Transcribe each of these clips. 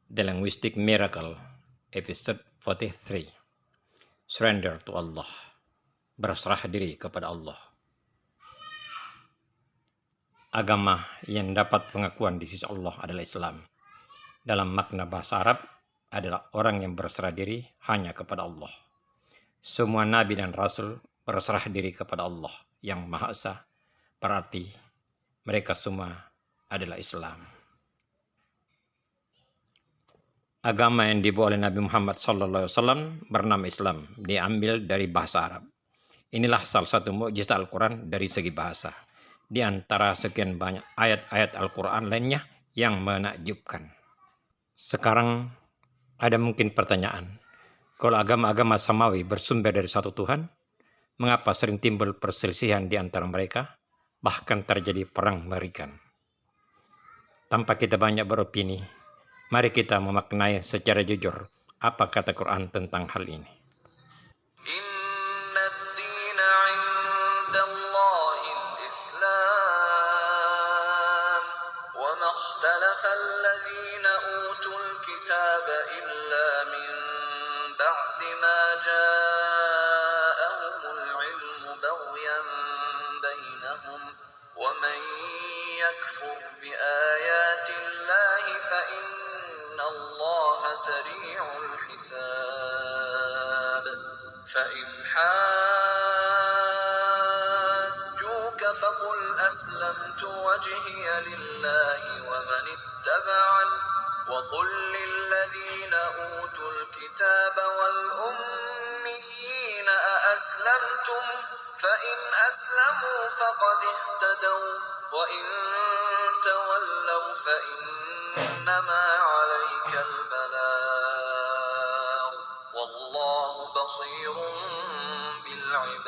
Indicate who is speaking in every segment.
Speaker 1: The Linguistic Miracle, episode 43. Surrender to Allah. Berserah diri kepada Allah. Agama yang dapat pengakuan di sisi Allah adalah Islam. Dalam makna bahasa Arab adalah orang yang berserah diri hanya kepada Allah. Semua nabi dan rasul berserah diri kepada Allah yang Maha Esa. Berarti mereka semua adalah Islam. Agama yang dibawa oleh Nabi Muhammad SAW bernama Islam, diambil dari bahasa Arab. Inilah salah satu mukjizat Al-Quran dari segi bahasa. Di antara sekian banyak ayat-ayat Al-Quran lainnya yang menakjubkan. Sekarang ada mungkin pertanyaan, kalau agama-agama samawi bersumber dari satu Tuhan, mengapa sering timbul perselisihan di antara mereka, bahkan terjadi perang mengerikan? Tanpa kita banyak beropini, mari kita memaknai secara jujur apa kata Quran tentang hal ini.
Speaker 2: Inna ad-dina 'inda Allahil Islam wa ma ikhtalafa alladhina utul kitaba illa min ba'di ma ja'ahumul 'ilmu baghyan bainahum wa man yakfur bi ayati Allahi fa Allah sari'ul hisab فإن حاجوك فقل أسلمت وجهي لله ومن اتبعن وقل للذين أوتوا الكتاب والأميين أأسلمتم فإن أسلموا فقد اهتدوا وإن تولوا فإنما عليك البلاغ والله بصير بالعباد.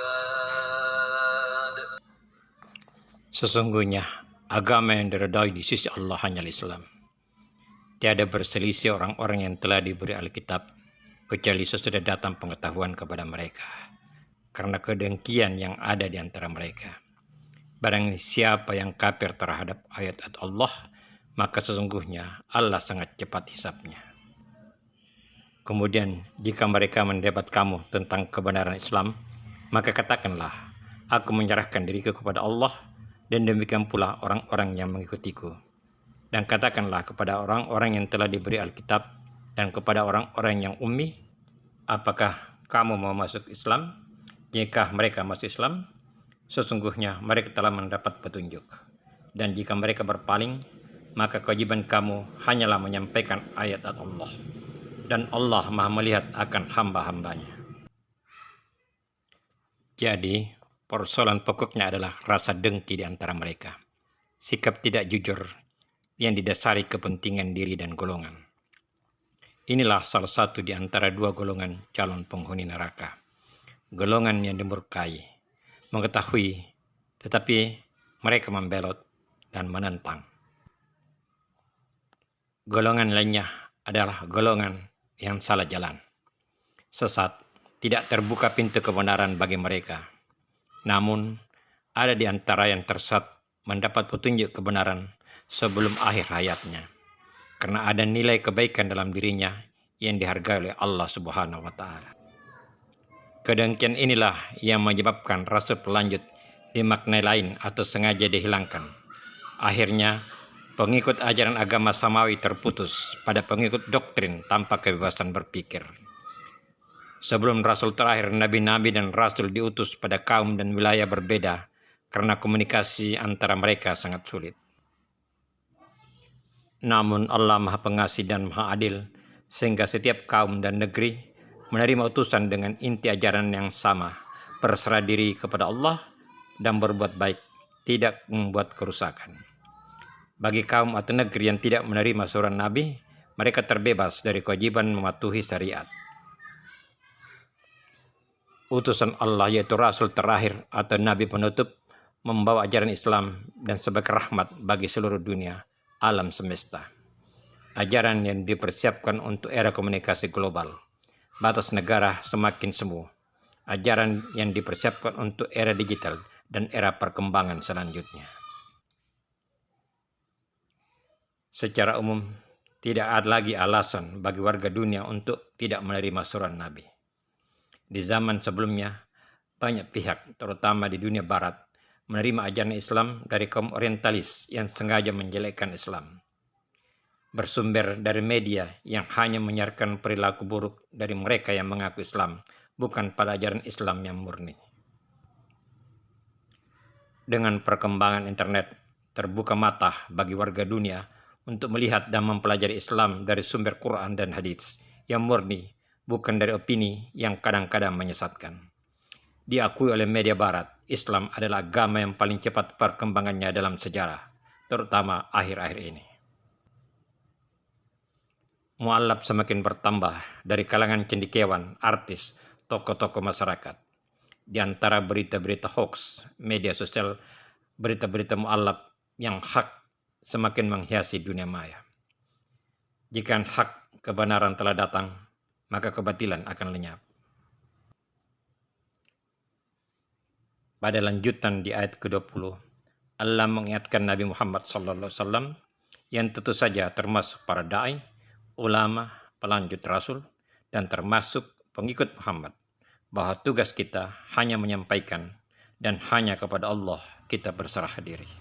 Speaker 1: Sesungguhnya agama yang diridhai di sisi Allah hanyalah Islam. Tiada berselisih orang-orang yang telah diberi Alkitab kecuali sesudah datang pengetahuan kepada mereka, karena kedengkian yang ada di antara mereka. Barang siapa yang kafir terhadap ayat-ayat Allah, maka sesungguhnya Allah sangat cepat hisabnya. Kemudian jika mereka mendebat kamu tentang kebenaran Islam, maka katakanlah, aku menyerahkan diriku kepada Allah, dan demikian pula orang-orang yang mengikutiku. Dan katakanlah kepada orang-orang yang telah diberi Alkitab dan kepada orang-orang yang ummi, apakah kamu mau masuk Islam? Jika mereka masuk Islam, sesungguhnya mereka telah mendapat petunjuk. Dan jika mereka berpaling, maka kewajiban kamu hanyalah menyampaikan ayat-ayat Allah. Dan Allah Maha melihat akan hamba-hambanya. Jadi, persoalan pokoknya adalah rasa dengki di antara mereka. Sikap tidak jujur yang didasari kepentingan diri dan golongan. Inilah salah satu di antara dua golongan calon penghuni neraka. Golongan yang dimurkai, mengetahui, tetapi mereka membelot dan menentang. Golongan lainnya adalah golongan yang salah jalan, sesat, tidak terbuka pintu kebenaran bagi mereka. Namun, ada di antara yang tersesat mendapat petunjuk kebenaran sebelum akhir hayatnya, karena ada nilai kebaikan dalam dirinya yang dihargai oleh Allah Subhanahu wa Ta'ala. Kedengkian inilah yang menyebabkan rasul pelanjut dimaknai lain atau sengaja dihilangkan. Akhirnya, pengikut ajaran agama samawi terputus pada pengikut doktrin tanpa kebebasan berpikir. Sebelum rasul terakhir, nabi-nabi dan rasul diutus pada kaum dan wilayah berbeda karena komunikasi antara mereka sangat sulit. Namun Allah Maha Pengasih dan Maha Adil, sehingga setiap kaum dan negeri menerima utusan dengan inti ajaran yang sama, berserah diri kepada Allah dan berbuat baik, tidak membuat kerusakan. Bagi kaum atau negeri yang tidak menerima surat Nabi, mereka terbebas dari kewajiban mematuhi syariat. Utusan Allah yaitu Rasul terakhir atau Nabi penutup membawa ajaran Islam dan sebagai rahmat bagi seluruh dunia, alam semesta. Ajaran yang dipersiapkan untuk era komunikasi global, batas negara semakin semu. Ajaran yang dipersiapkan untuk era digital dan era perkembangan selanjutnya. Secara umum, Tidak ada lagi alasan bagi warga dunia untuk tidak menerima surat Nabi. Di zaman sebelumnya, banyak pihak, terutama di dunia barat, menerima ajaran Islam dari kaum orientalis yang sengaja menjelekkan Islam. Bersumber dari media yang hanya menyiarkan perilaku buruk dari mereka yang mengaku Islam, bukan pada ajaran Islam yang murni. Dengan perkembangan internet, terbuka mata bagi warga dunia untuk melihat dan mempelajari Islam dari sumber Quran dan hadits yang murni, bukan dari opini yang kadang-kadang menyesatkan. Diakui oleh media barat, Islam adalah agama yang paling cepat perkembangannya dalam sejarah, terutama akhir-akhir ini. Mu'allaf semakin bertambah dari kalangan cendekiawan, artis, tokoh-tokoh masyarakat. Di antara berita-berita hoax, media sosial, berita-berita mu'allaf yang hak semakin menghiasi dunia maya. Jika hak kebenaran telah datang, maka kebatilan akan lenyap. Pada lanjutan di ayat ke-20, Allah mengingatkan Nabi Muhammad SAW yang tentu saja termasuk para da'i, ulama, pelanjut Rasul, dan termasuk pengikut Muhammad, bahwa tugas kita hanya menyampaikan dan hanya kepada Allah kita berserah diri.